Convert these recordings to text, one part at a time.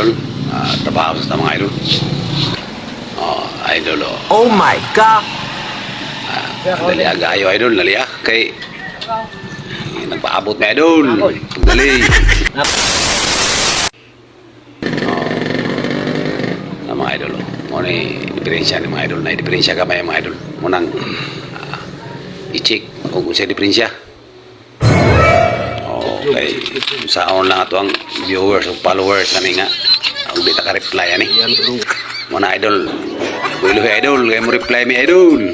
idol. Trabaho sa mga idol. Idol Oh my God! Dali agayo idol, dali kay nagpaabot na idol. Dali. Mga idol. Mo ni diferensya ni mga idol, na diferensya ka ba yung mga idol? Mo nang i-check kung siya diferensya. Okay. Saon lang ato ang viewers o followers ani nga. Ang bita ka reply ani. Mo na idol. Builo idol, kay mo reply mi idol.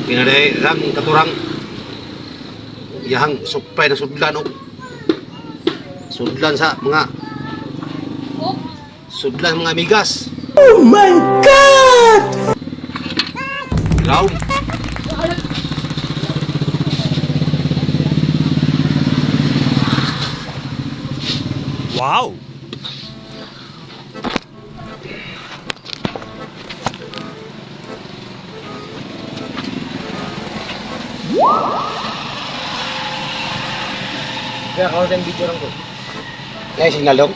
Pinaday ram katurang yahang supply na sudlan og sudlan sa mga sudlan mga migas. Oh my God! Ilaw. Wow! Kaya kalau yang video lang ko. Kaya signal dong.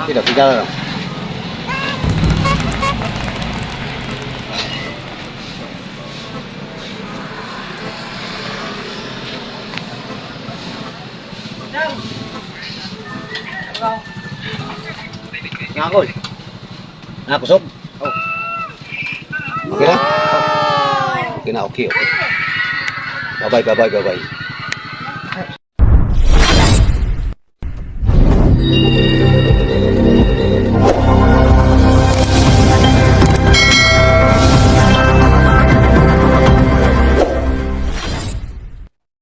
Tidak, tidak lang. Ngakol. Nakusog. Oh. Okay na? Okay na, okay. Bye-bye, bye-bye, bye-bye.